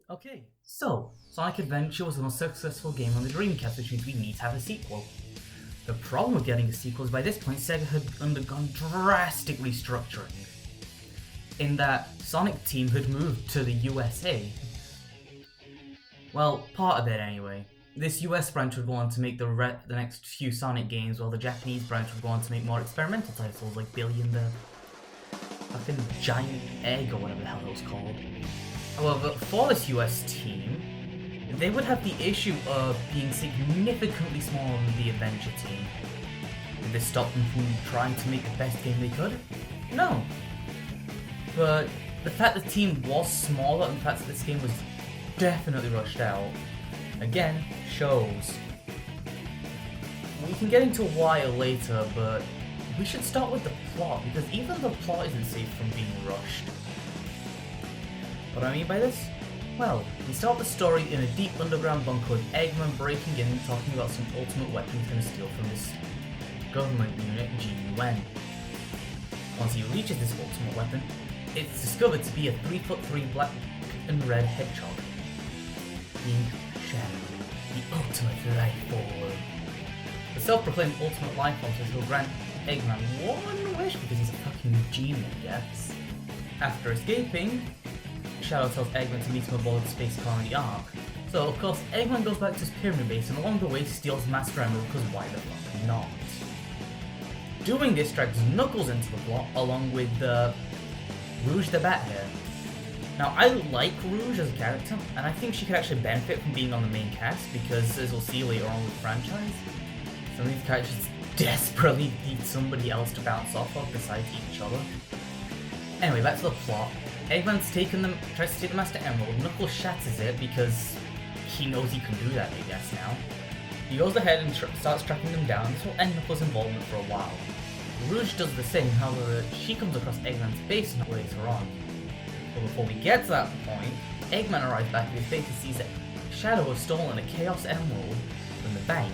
Okay, so Sonic Adventure was the most successful game on the Dreamcast, which means we need to have a sequel. The problem with getting a sequel is by this point Sega had undergone drastic restructuring, in that Sonic Team had moved to the USA. Well, part of it anyway. This US branch would go on to make the next few Sonic games, while the Japanese branch would go on to make more experimental titles like Billy and the fucking Giant Egg or whatever the hell it was called. However, for this US team, they would have the issue of being significantly smaller than the Adventure team. Did this stop them from trying to make the best game they could? No. But the fact the team was smaller and the fact that this game was definitely rushed out, again, shows. We can get into why later, but we should start with the plot, because even the plot isn't safe from being rushed. What do I mean by this? Well, we start the story in a deep underground bunker with Eggman breaking in and talking about some ultimate weapon he's going to steal from this government unit, GUN. Once he reaches this ultimate weapon, it's discovered to be a 3'3" black and red hedgehog. Being Shadow, the ultimate life form. The self-proclaimed ultimate life form says he'll grant Eggman one wish because he's a fucking genie, I guess. After escaping, Shadow tells Eggman to meet him aboard the space colony Ark. So, of course, Eggman goes back to his pyramid base and along the way steals Master Emerald because why the fuck not? Doing this drags Knuckles into the plot along with Rouge the Bat-Hair. Now, I like Rouge as a character, and I think she could actually benefit from being on the main cast because, as we'll see later on with the franchise, some of these characters desperately need somebody else to bounce off of besides each other. Anyway, back to the plot. Eggman tries to take the Master Emerald. Knuckles shatters it because he knows he can do that, I guess, now. He goes ahead and starts tracking them down. This will end Knuckles' involvement for a while. Rouge does the same, however, she comes across Eggman's base later on. But before we get to that point, Eggman arrives back at his base and sees that Shadow has stolen a Chaos Emerald from the bank,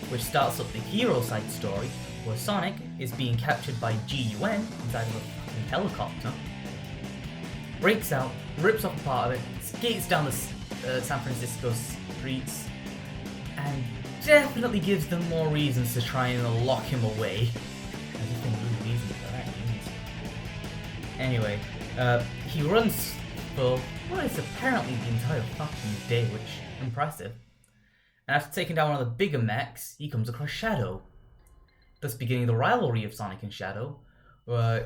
which starts up the hero side story, where Sonic is being captured by GUN inside of a fucking helicopter, breaks out, rips off a part of it, skates down the San Francisco streets, and definitely gives them more reasons to try and lock him away. I just think really reasons for that. Anyway, he runs for what is apparently the entire fucking day, which is impressive. And after taking down one of the bigger mechs, he comes across Shadow, thus beginning the rivalry of Sonic and Shadow.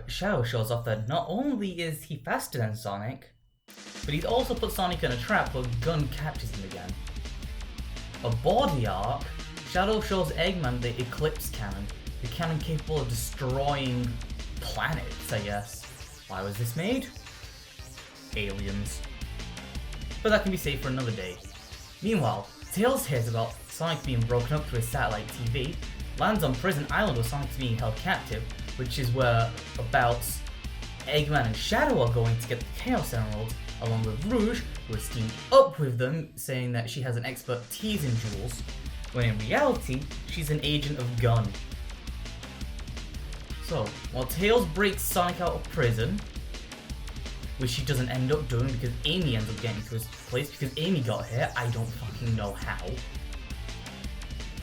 Shadow shows off that not only is he faster than Sonic, but he's also put Sonic in a trap where Gun captures him again. Aboard the Ark, Shadow shows Eggman the Eclipse Cannon, the cannon capable of destroying planets, I guess. Why was this made? Aliens. But that can be saved for another day. Meanwhile, Tails hears about Sonic being broken up through his satellite TV, lands on Prison Island where Sonic's being held captive, which is where Eggman and Shadow are going to get the Chaos Emerald, along with Rouge, who is teamed up with them, saying that she has an expertise in jewels, when in reality, she's an agent of Gun. So, while Tails breaks Sonic out of prison, which she doesn't end up doing because Amy ends up getting to his place because Amy got here, I don't fucking know how.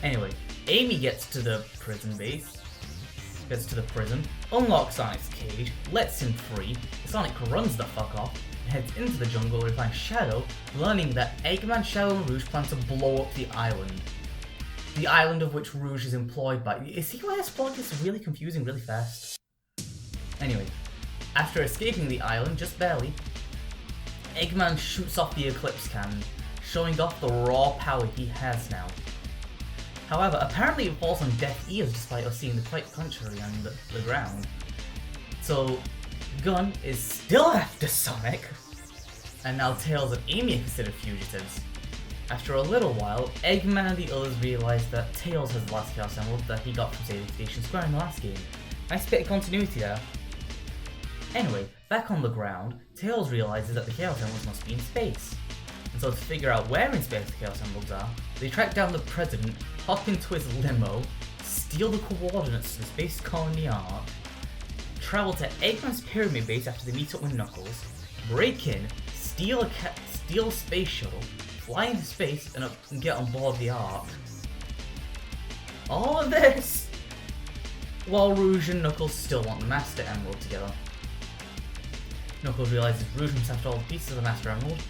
Anyway, Amy gets to the prison base, unlocks Sonic's cage, lets him free, Sonic runs the fuck off, and heads into the jungle where he finds Shadow, learning that Eggman, Shadow, and Rouge plan to blow up the island. The island of which Rouge is employed by. You see why this plot gets really confusing really fast? Anyway, after escaping the island, just barely, Eggman shoots off the Eclipse Cannon, showing off the raw power he has now. However, apparently it falls on deaf ears despite us seeing the quite contrary on the ground. So, Gun is still after Sonic, and now Tails and Amy are considered fugitives. After a little while, Eggman and the others realize that Tails has the last Chaos Emerald that he got from Saving Station Square in the last game. Nice bit of continuity there. Anyway, back on the ground, Tails realizes that the Chaos Emeralds must be in space. And so to figure out where in space the Chaos Emeralds are, they track down the President, hop into his limo, steal the coordinates to the space colony Ark, travel to Eggman's pyramid base after they meet up with Knuckles, break in, steal steal a space shuttle, fly into space, and get on board the Ark. All of this while Rouge and Knuckles still want the Master Emerald together. Knuckles realizes Rouge must have all the pieces of the Master Emerald,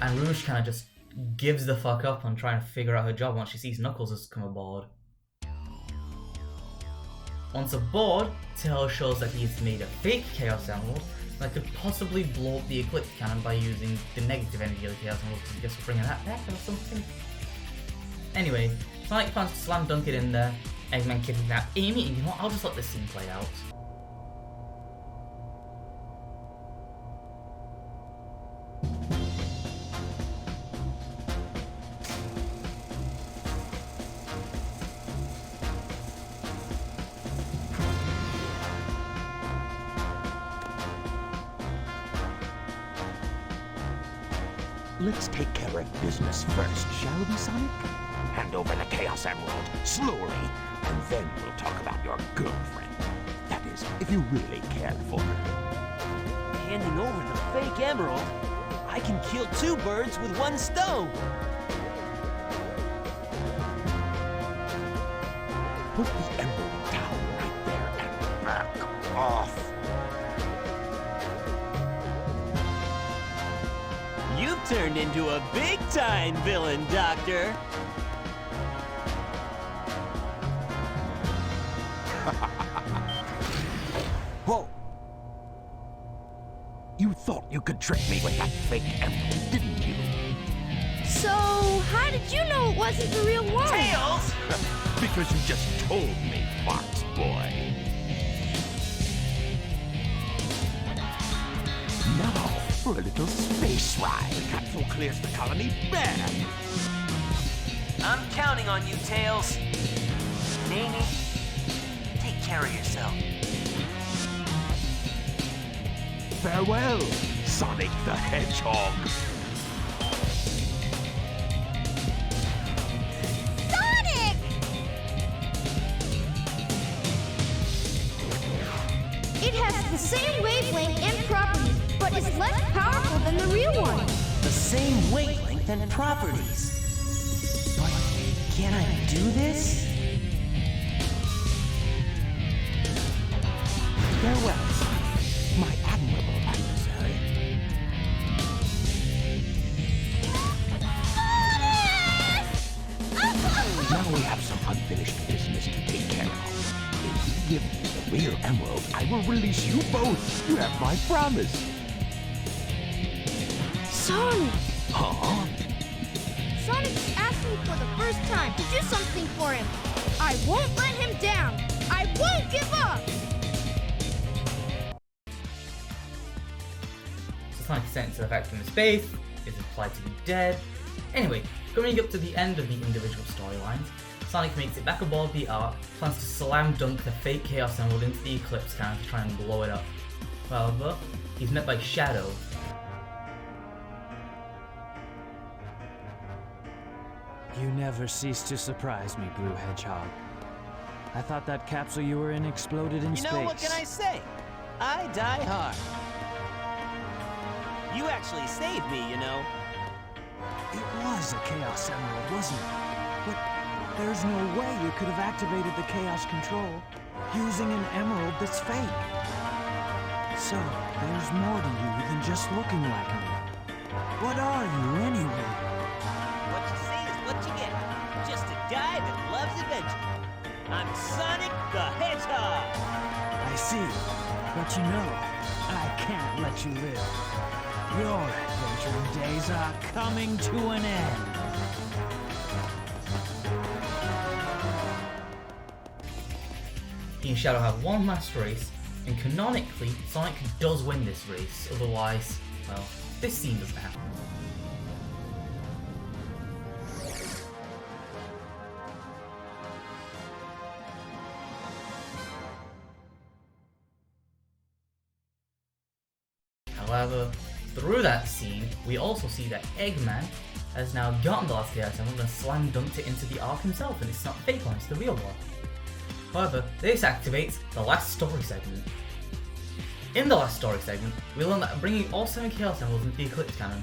and Rouge kind of just gives the fuck up on trying to figure out her job once she sees Knuckles has come aboard. Once aboard, Tails shows that he's made a fake Chaos Emerald that could possibly blow up the Eclipse Cannon by using the negative energy of the Chaos Emerald, because I guess we're bringing that back or something. Anyway, Sonic plans to slam dunk it in there, Eggman kidnaps Amy, and you know what, I'll just let this scene play out. Let's take care of business first, shall we, Sonic? Hand over the Chaos Emerald, slowly, and then we'll talk about your girlfriend. That is, if you really care for her. Handing over the fake emerald? I can kill two birds with one stone! Put the emerald down right there and back off. You've turned into a big-time villain, Doctor! Whoa! You thought you could trick me with that fake emerald, didn't you? So, how did you know it wasn't the real one? Tails! Because you just told me, Fox Boy. Now, for a little space ride. The capsule clears the colony bad. I'm counting on you, Tails. Nanny, take care of yourself. Farewell, Sonic the Hedgehog. Sonic! It has the same wavelength and properties, but is less powerful than the real one. The same wavelength and properties. But can I do this? Farewell, Sonic, my admirable adversary. Now we have some unfinished business to take care of. If you give me the real emerald, I will release you both. You have my promise. Sonic! Huh? Sonic's asking for the first time to do something for him. I won't let him down. I won't give up. So Sonic is sent into the vacuum of space, is implied to be dead. Anyway, coming up to the end of the individual storylines, Sonic makes it back aboard the Ark, plans to slam dunk the fake Chaos Emerald into the Eclipse Cannon to try and blow it up. However, he's met by Shadow. You never cease to surprise me, Blue Hedgehog. I thought that capsule you were in exploded in You space. know, what can I say? I die hard. You actually saved me, you know. It was a Chaos Emerald, wasn't it? But there's no way you could have activated the Chaos Control using an emerald that's fake. So, there's more to you than just looking like me. What are you, anyway? What you say is what you get. Just a guy that loves adventure. I'm Sonic the Hedgehog. I see. But you know, I can't let you live. Your adventuring days are coming to an end. He and Shadow have one last race, and canonically, Sonic does win this race, otherwise, well, this scene doesn't happen. However, through that scene, we also see that Eggman has now gotten the last Chaos Emerald and slam dunked it into the Ark himself, and it's not the fake one, it's the real one. However, this activates the last story segment. In the last story segment, we learn that bringing all 7 Chaos Emeralds into the Eclipse Cannon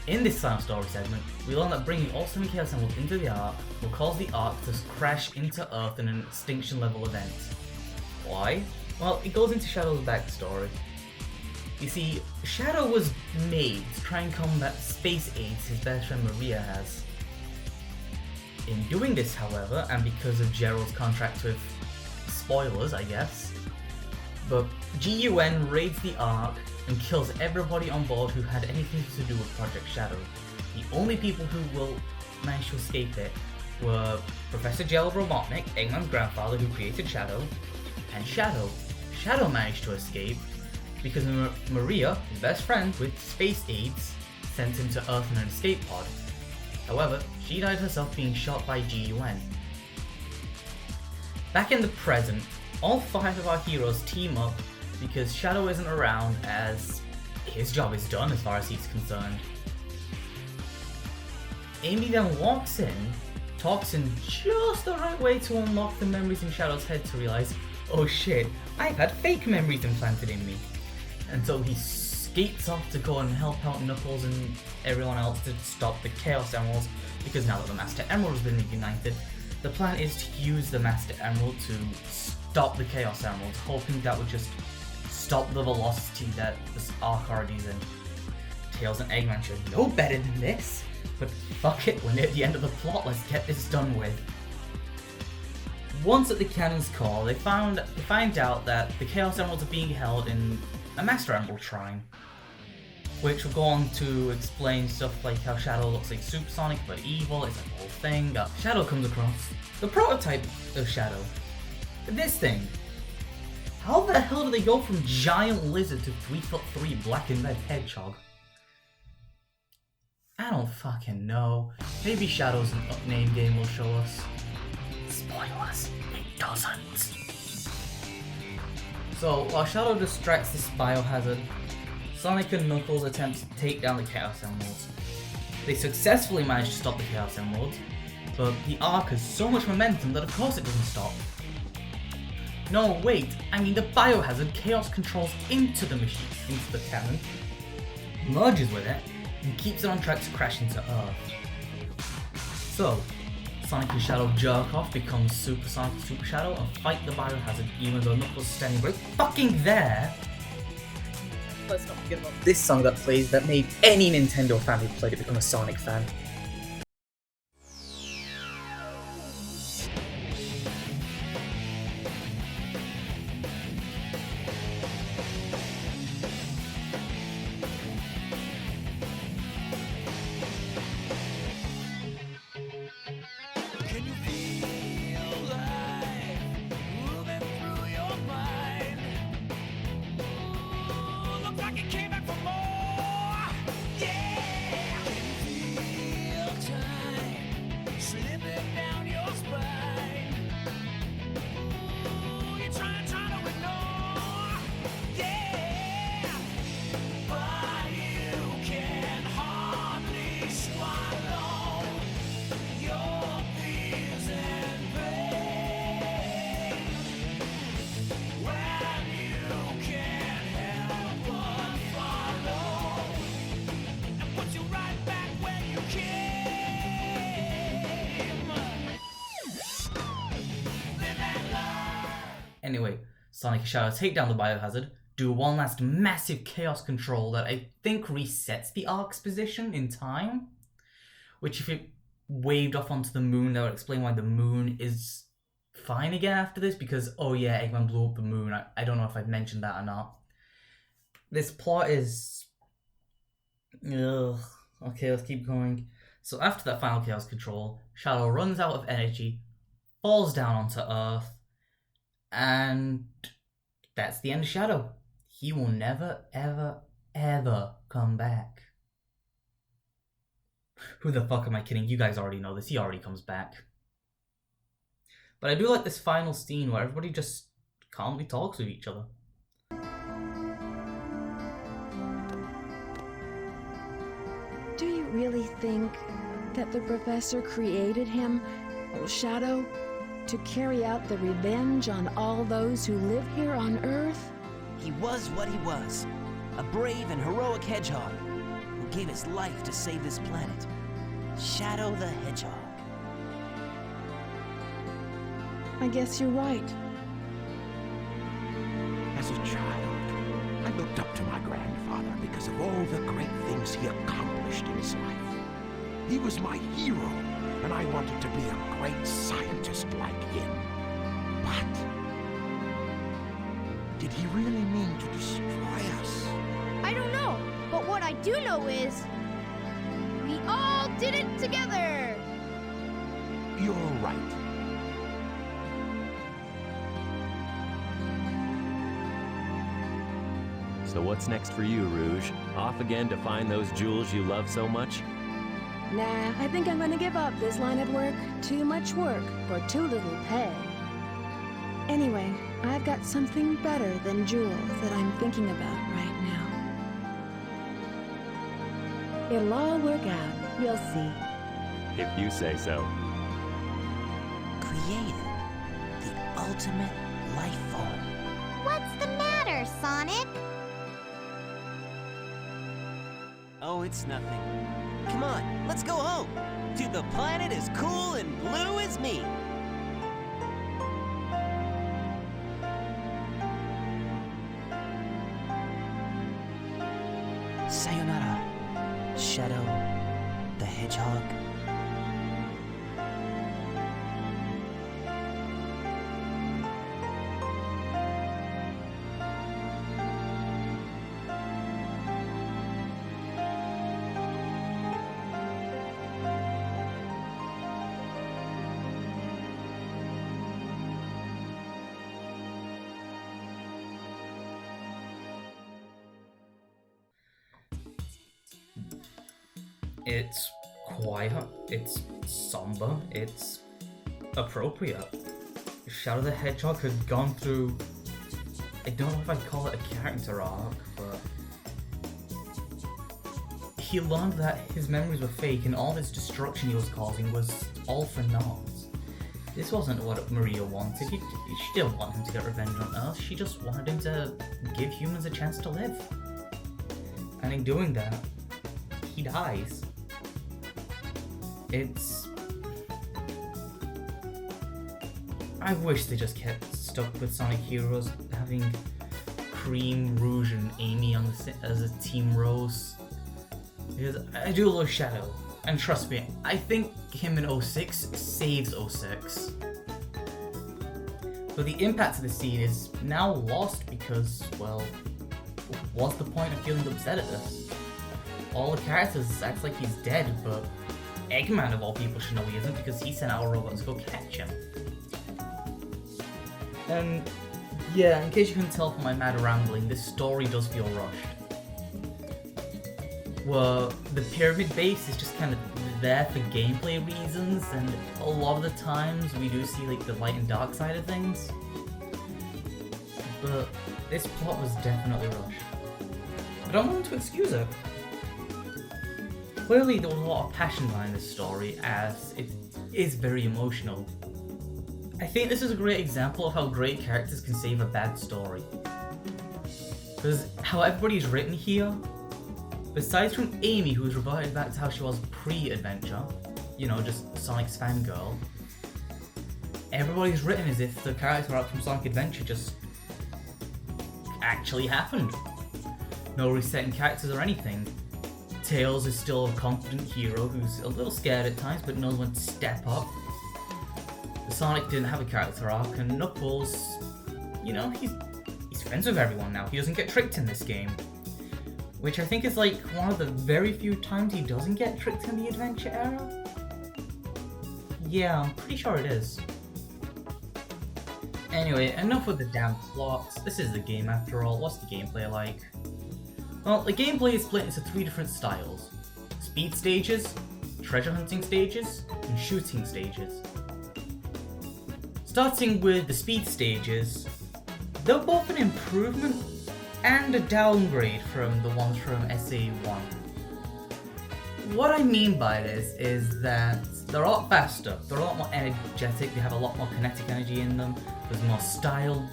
In this final story segment, we learn that bringing all 7 Chaos Emeralds into the Ark will cause the Ark to crash into Earth in an extinction level event. Why? Well, it goes into Shadow's backstory. You see, Shadow was made to try and combat space aids his best friend Maria has. In doing this, however, and because of Gerald's contract with spoilers, I guess, but GUN raids the Ark and kills everybody on board who had anything to do with Project Shadow. The only people who will manage to escape it were Professor Gerald Robotnik, Eggman's grandfather who created Shadow, and Shadow. Shadow managed to escape because Maria, his best friend with space aids, sent him to Earth in an escape pod. However, she died herself being shot by GUN. Back in the present, all 5 of our heroes team up because Shadow isn't around, as his job is done as far as he's concerned. Amy then walks in, talks in just the right way to unlock the memories in Shadow's head to realize, oh shit, I've had fake memories implanted in me. And so he skates off to go and help out Knuckles and everyone else to stop the Chaos Emeralds, because now that the Master Emerald has been reunited, the plan is to use the Master Emerald to stop the Chaos Emeralds, hoping that would just stop the velocity that this Ark already is in. Tails and Eggman should know better than this, but fuck it, we're near the end of the plot, let's get this done with. Once at the Cannon's Call, they find out that the Chaos Emeralds are being held in a Master Emerald Shrine, which will go on to explain stuff like how Shadow looks like Supersonic but evil, it's like a whole thing. Shadow comes across the prototype of Shadow. This thing. How the hell do they go from giant lizard to 3'3" black and red hedgehog? I don't fucking know. Maybe Shadow's name game will show us. Spoilers, it doesn't. So, while Shadow distracts this biohazard, Sonic and Knuckles attempt to take down the Chaos Emeralds. They successfully manage to stop the Chaos Emeralds, but the Ark has so much momentum that of course it doesn't stop. No, wait, I mean the biohazard Chaos controls into the machine, into the cannon, merges with it, and keeps it on track to crash into Earth. So, Sonic and Shadow jerk off, become Super Sonic and Super Shadow, and fight the biohazard even though Knuckles is standing right fucking there. Let's not forget about this song that plays that made any Nintendo fan who played it become a Sonic fan. Can you feel life moving through your mind? Ooh, look like it came back for more. Yeah. Can you feel time slipping down your spine? Ooh, you're trying to ignore. Yeah. But you can hardly swallow your fears and pain when you can't help but follow and put you right back where you came. Live and learn. Anyway, Sonic and Shadow take down the biohazard, do one last massive chaos control that I think resets the Ark's position in time, which if it waved off onto the moon, that would explain why the moon is fine again after this, because, oh yeah, Eggman blew up the moon. I don't know if I've mentioned that or not. This plot is... Ugh. Okay, let's keep going. So after that final chaos control, Shadow runs out of energy, falls down onto Earth, and that's the end of Shadow. He will never, ever, ever come back. Who the fuck am I kidding? You guys already know this. He already comes back. But I do like this final scene where everybody just calmly talks with each other. Do you really think that the professor created him, Shadow, to carry out the revenge on all those who live here on Earth? He was what he was, a brave and heroic hedgehog who gave his life to save this planet. Shadow the Hedgehog. I guess you're right. As a child, I looked up to my grandfather because of all the great things he accomplished in his life. He was my hero, and I wanted to be a great scientist like him. But did he really mean to destroy us? I don't know, but what I do know is we all did it together. You're right. So what's next for you, Rouge? Off again to find those jewels you love so much? Nah, I think I'm gonna give up this line of work. Too much work for too little pay. Anyway, I've got something better than jewels that I'm thinking about right now. It'll all work out. You'll see. If you say so. Created the ultimate life form. What's the matter, Sonic? Oh, it's nothing. Come on, let's go home. To the planet as cool and blue as me. Sayonara, Shadow the Hedgehog. It's quiet, it's somber, it's appropriate. Shadow the Hedgehog had gone through, I don't know if I'd call it a character arc, but he learned that his memories were fake and all this destruction he was causing was all for naught. This wasn't what Maria wanted. She didn't want him to get revenge on Earth, she just wanted him to give humans a chance to live. And in doing that, he dies. I wish they just kept stuck with Sonic Heroes, having Cream, Rouge, and Amy on as a Team Rose. Because I do love Shadow, and trust me, I think him in 06 saves 06. But the impact of the scene is now lost because, well, what's the point of feeling upset at this? All the characters act like he's dead, but Eggman of all people should know he isn't because he sent out a robot to go catch him. And yeah, in case you couldn't tell from my mad rambling, this story does feel rushed. Well, the pyramid base is just kind of there for gameplay reasons, and a lot of the times we do see like the light and dark side of things. But this plot was definitely rushed. But I'm willing to excuse it. Clearly there was a lot of passion behind this story, as it is very emotional. I think this is a great example of how great characters can save a bad story. Because how everybody's written here, besides from Amy, who's reverted back to how she was pre-adventure, you know, just Sonic's fangirl, everybody's written as if the character arc from Sonic Adventure just actually happened. No resetting characters or anything. Tails is still a confident hero who's a little scared at times but knows when to step up. Sonic didn't have a character arc, and Knuckles, you know, he's friends with everyone now. He doesn't get tricked in this game. Which I think is like one of the very few times he doesn't get tricked in the adventure era. Yeah, I'm pretty sure it is. Anyway, enough with the damn plot. This is the game after all. What's the gameplay like? Well, the gameplay is split into 3 different styles. Speed stages, treasure hunting stages, and shooting stages. Starting with the speed stages, they're both an improvement and a downgrade from the ones from SA1. What I mean by this is that they're a lot faster, they're a lot more energetic, they have a lot more kinetic energy in them, there's more style,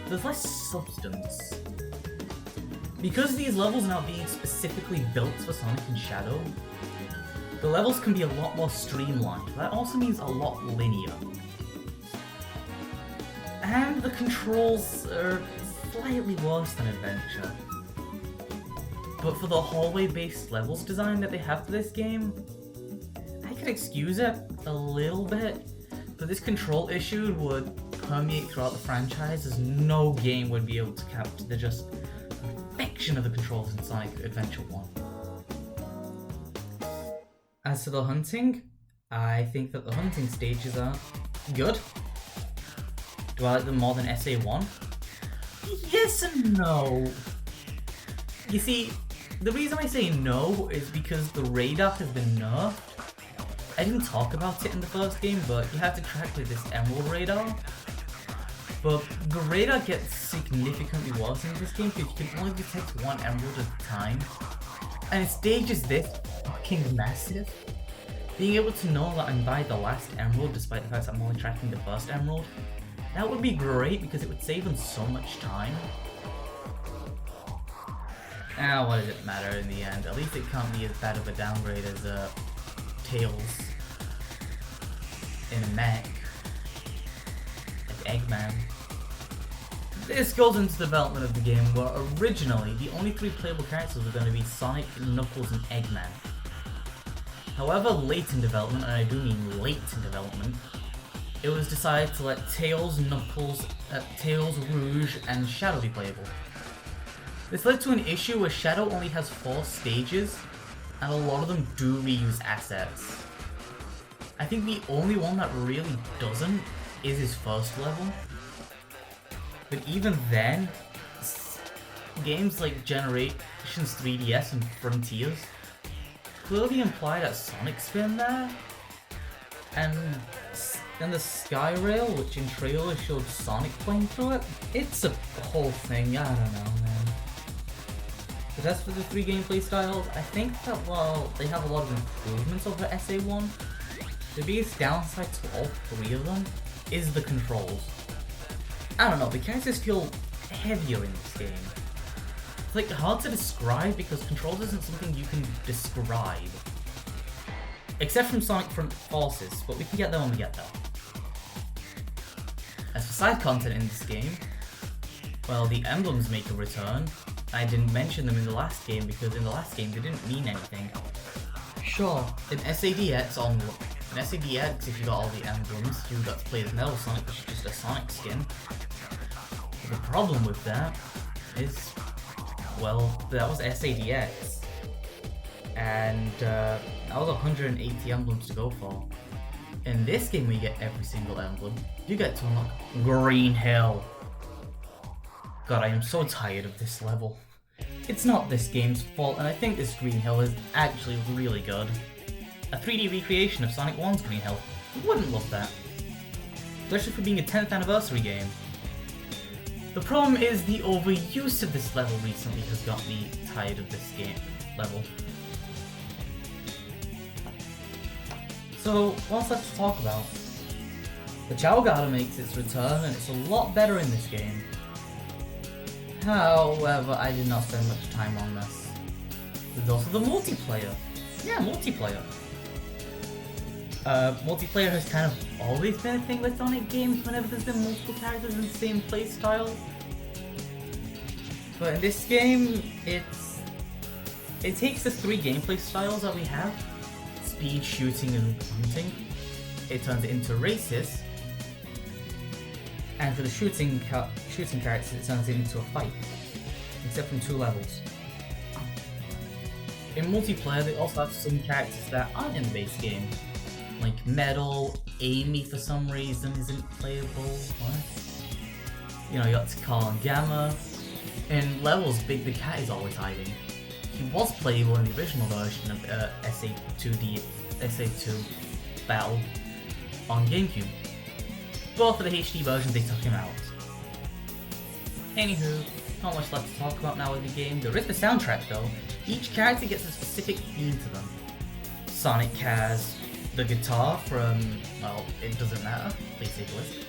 there's less substance. Because these levels are now being specifically built for Sonic and Shadow, the levels can be a lot more streamlined. That also means a lot linear. And the controls are slightly worse than Adventure. But for the hallway-based levels design that they have for this game, I can excuse it a little bit, but this control issue would permeate throughout the franchise as no game would be able to capture the just perfection of the controls in Sonic Adventure 1. As to the hunting, I think that the hunting stages are good. Do I like them more than SA1? Yes and no. You see, the reason I say no is because the radar has been nerfed. I didn't talk about it in the first game, but you have to track with this Emerald radar. But the radar gets significantly worse in this game because you can only detect one Emerald at a time. And a stage is this fucking massive. Being able to know that I'm by the last Emerald despite the fact that I'm only tracking the first Emerald, that would be great because it would save them so much time. What does it matter in the end? At least it can't be as bad of a downgrade as Tails in a mech. Like Eggman. This goes into the development of the game where originally the only 3 playable characters were going to be Sonic, Knuckles and Eggman. However, late in development, and I do mean late in development, it was decided to let Tails, Knuckles, Tails, Rouge and Shadow be playable. This led to an issue where Shadow only has 4 stages, and a lot of them do reuse assets. I think the only one that really doesn't is his first level. But even then, games like Generations 3DS and Frontiers clearly imply that Sonic's been there. And then the Sky Rail, which in trailer showed Sonic playing through it, it's a whole thing, I don't know, man. But as for the 3 gameplay styles, I think that while they have a lot of improvements over SA1, the biggest downside to all 3 of them is the controls. I don't know, the characters feel heavier in this game. It's like hard to describe because controls isn't something you can describe. Except from Sonic Front Forces, but we can get there when we get there. As for side content in this game, well, the emblems make a return. I didn't mention them in the last game because in the last game they didn't mean anything. Sure, in SADX, if you got all the emblems, you got to play as Metal Sonic, which is just a Sonic skin. But the problem with that is, well, that was SADX. And that was 180 emblems to go for. In this game where you get every single emblem, you get to unlock Green Hill. God, I am so tired of this level. It's not this game's fault, and I think this Green Hill is actually really good. A 3D recreation of Sonic 1's Green Hill. Who wouldn't love that? Especially for being a 10th anniversary game. The problem is the overuse of this level recently has got me tired of this game level. So, what's left to talk about? The Chow Garden makes its return, and it's a lot better in this game. However, I did not spend much time on this. There's also the multiplayer. Yeah, multiplayer. Multiplayer has kind of always been a thing with Sonic games whenever there's been multiple characters in the same playstyle. But in this game, it takes the 3 gameplay styles that we have, speed, shooting, and hunting. It turns it into races, and for the shooting characters, it turns it into a fight, except from 2 levels. In multiplayer, they also have some characters that aren't in the base game, like Metal. Amy for some reason isn't playable. What? You know, you got Tikal and Gamma. In levels, Big the Cat is always hiding. He was playable in the original version of SA2 Battle on GameCube. But for the HD version, they took him out. Anywho, not much left to talk about now with the game. There is the soundtrack though. Each character gets a specific theme to them. Sonic has the guitar from, well, it doesn't matter. Please take a listen.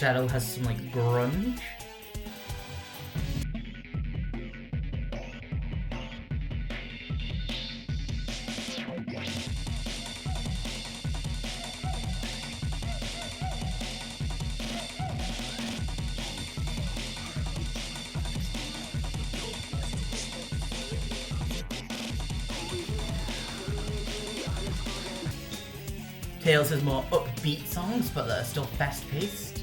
Shadow has some like grunge. Tails has more upbeat songs, but that are still fast-paced.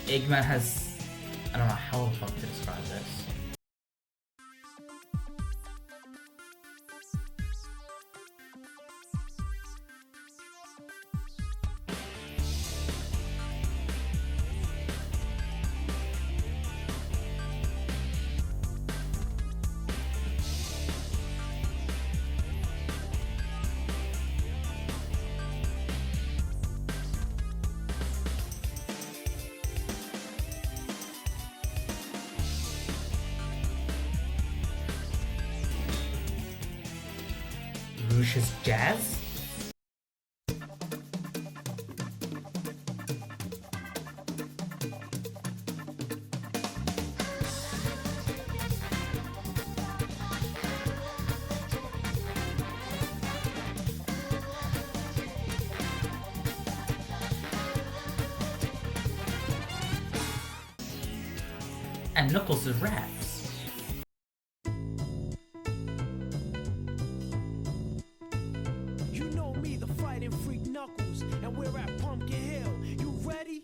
Eggman has... I don't know how the fuck to describe this. Rouge's jazz. And Knuckles' raps. And we're at Pumpkin Hill. You ready?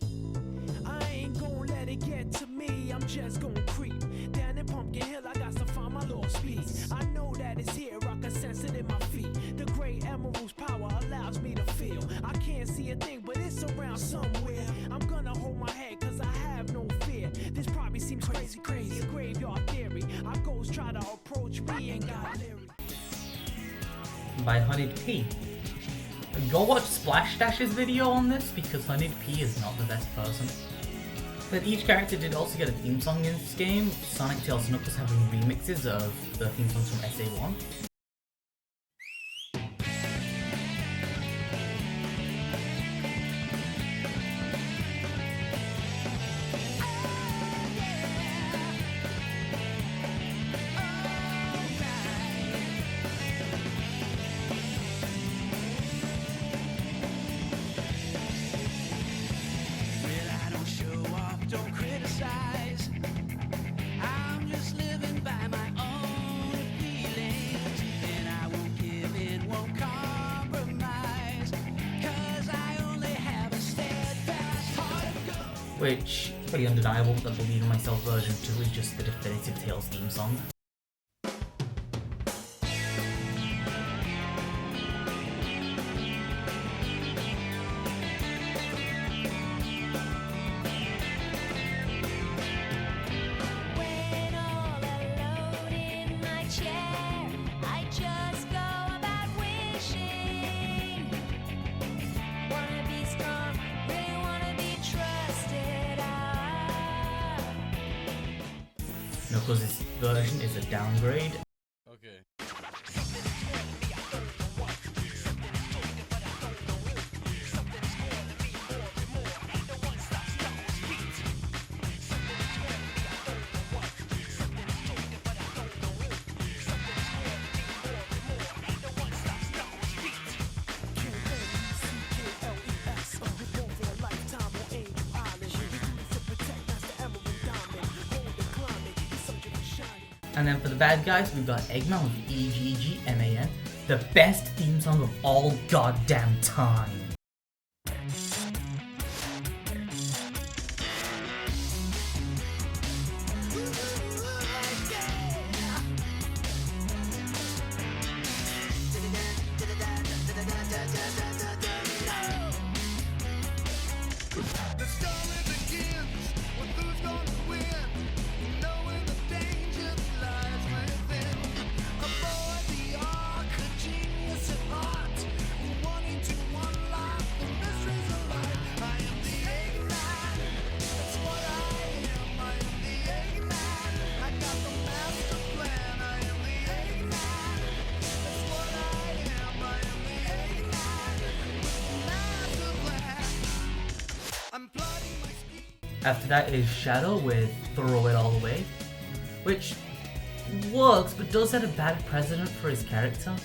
I ain't gonna let it get to me. I'm just gonna creep down in Pumpkin Hill. I got to find my lost piece. I know that it's here. I can sense it in my feet. The great emerald's power allows me to feel. I can't see a thing, but it's around somewhere. I'm gonna hold my head, cause I have no fear. This probably seems crazy, a graveyard theory. Our ghosts try to approach me and got lyrics. By Honeyed P. Go watch Splash Dash's video on this, because Honeyed P is not the best person. But each character did also get a theme song in this game, Sonic, Tails, and Knuckles having remixes of the theme songs from SA1. Which is pretty undeniable that the Believe in Myself version 2 is just the definitive Tails theme song. Knuckles' version is a downgrade. Okay. And then for the bad guys, we've got Eggman with EGGMAN, the best theme song of all goddamn time. After that is Shadow with Throw It All Away, which works but does set a bad precedent for his character.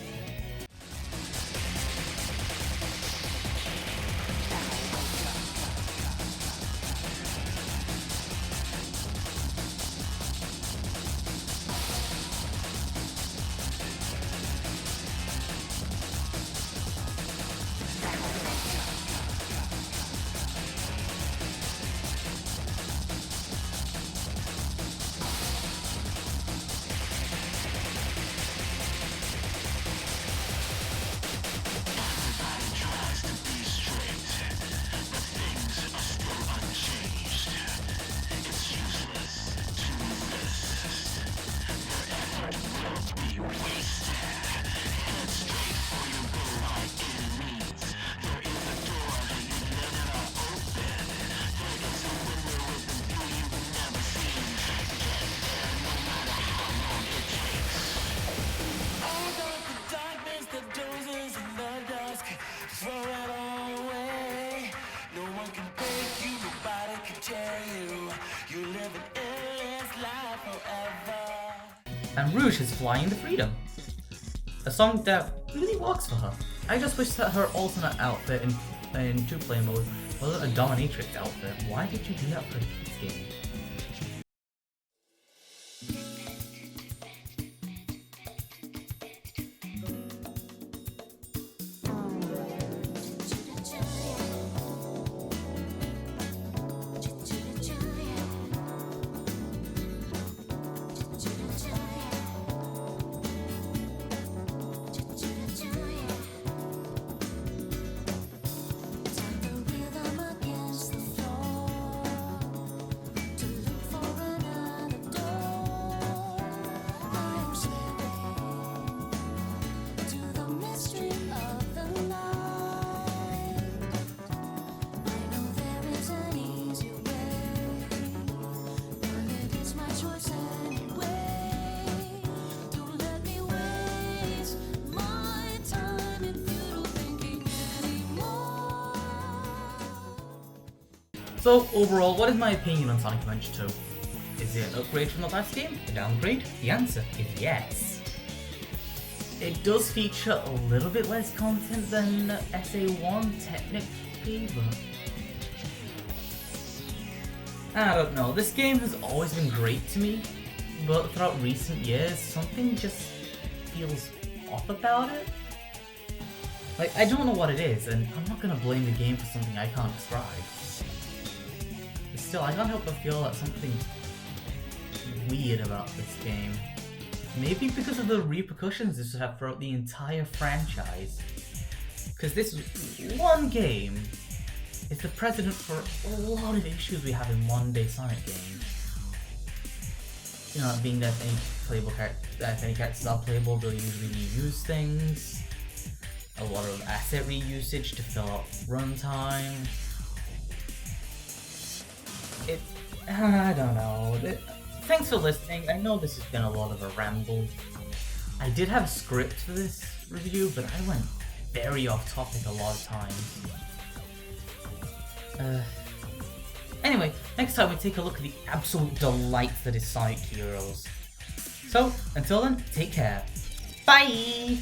And Rouge is Flying to Freedom, a song that really works for her. I just wish that her alternate outfit in two-player mode wasn't a dominatrix outfit. Why did you do that for the kids game? So overall, what is my opinion on Sonic Adventure 2? Is it an upgrade from the last game? A downgrade? The answer is yes. It does feature a little bit less content than SA1 technically, but I don't know. This game has always been great to me, but throughout recent years, something just feels off about it. Like, I don't know what it is, and I'm not gonna blame the game for something I can't describe. But still, I can't help but feel that something weird about this game. Maybe because of the repercussions this would have throughout the entire franchise. Because this one game is the precedent for a lot of issues we have in modern-day Sonic games. You know, being that if any playable if any characters are playable, they'll usually reuse things. A lot of asset reusage to fill out runtime. I don't know. Thanks for listening. I know this has been a lot of a ramble. I did have a script for this review, but I went very off topic a lot of times. Anyway, next time we take a look at the absolute delight that is Sonic Heroes. So, until then, take care. Bye!